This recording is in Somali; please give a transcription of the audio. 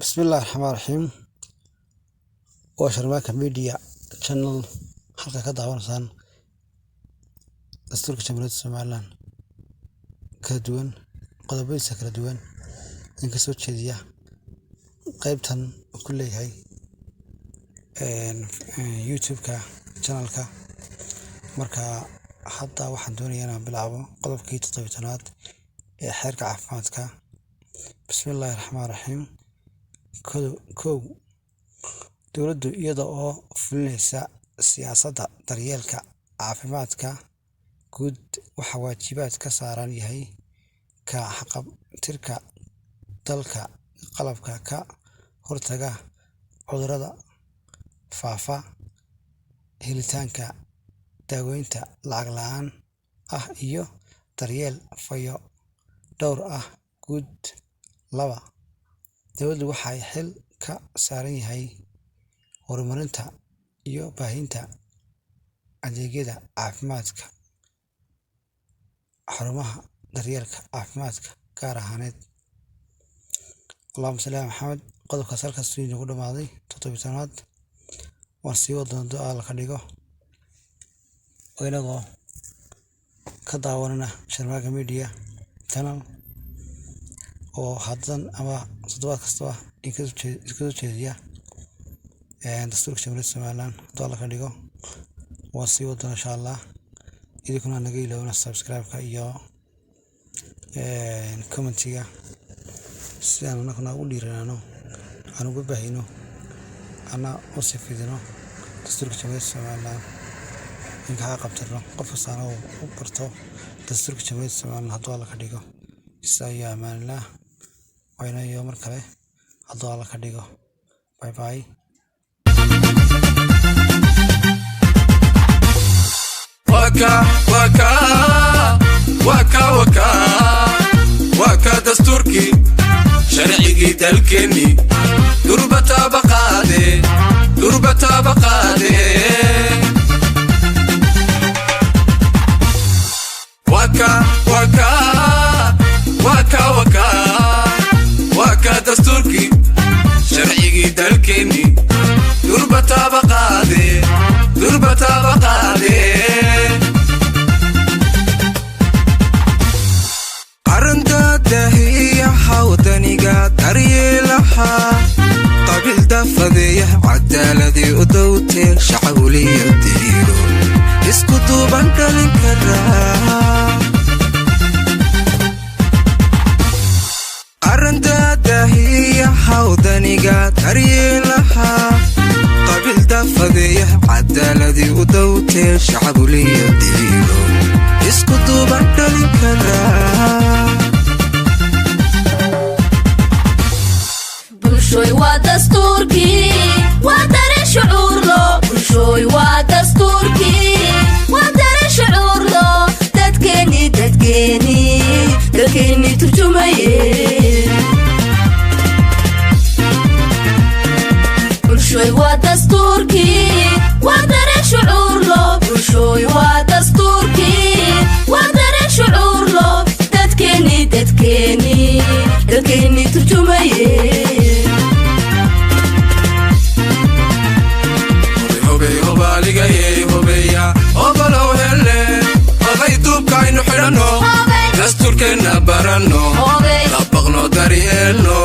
بسم الله الرحمن الرحيم وشرماك ميديا channel halka ka daawanaysan dastuurka Jamhuuriyadda Soomaaliland ka duwan qodobadiisa kala duwan in ka soo jeediya qaybtan ku leeyahay YouTube-ka channel-ka marka hadda waxaan doonayaa inaan bilaabo qodobkii 17aad ee xeerka caafimaadka bismillahir rahmaanir rahiim kow dowladdu iyada oo fulinaysa siyaasadda daryeelka caafimaadka guud waxa waajibaad ka saaran yahay ka xaqab-tirka dalka qalabka ka hortaga cudurrada faafa helitaanka daaweynta lacag la'aan ah iyo daryeel fayo dhowr ah guud. laba dowladdu waxay xil ka saaran yahay horumarinta iyo baahinta adeegyada caafimaadka xarumaha daryeelka caafimaadka gaar ahaaneed. Allahumma salli ala Muhammad. qodobkaas halkaas inoogu dhamaaday 17aad waan sii wadnaa ducaa la ka dhigo inagoo ka daawanana Sharmaaka Media channel oo haddan ama toddobaad kasta iska soo jeediya dastuurka Jamhuuriyadda Soomaaliland ducaa la ka dhigo waan sii wadnaa insha Allah idinkuna naga ilaawina subscribe-ka iyo comment-iga si aan anaguna u dhiiranaano aan ugu baahino ana u sifidino dastuurka Jamhuuriyadda Soomaaliland in ka qabtirno qof kasta oo u barto dastuurka Jamhuuriyadda Soomaaliland hadduu la ka dhigo isaga amaanillah wayna iyo mar kale hadduu la ka dhigo bye bye. waka dastuurki sharcigii dalkeeni durbata baqaade waka dastuurki sharcigii dalkeeni durbata baqaade dahiyaha wadaniga daryeelaha qabiilda fadeeya cadaaladii u dowtee shacawliya diriiro isku duuban dhalin karaa arrinta dahiyaha wadaniga daryeelaha qabiilda fadeeya cadaaladii u dowtee shacawliya diriiro isku duuban dhalin karaa bulshooy waa dastuurkii waa dareen shucuur loo bulshooy waa dastuurkii waa dareen shucuur loo dadkeeni turjumaye bulshooy waa dastuurkii waa dareen shucuur loo bulshooy waa dastuurkii waa dareen shucuur loo dadkeeni turjumaye dastuurkeena barano dabaqno daryeelno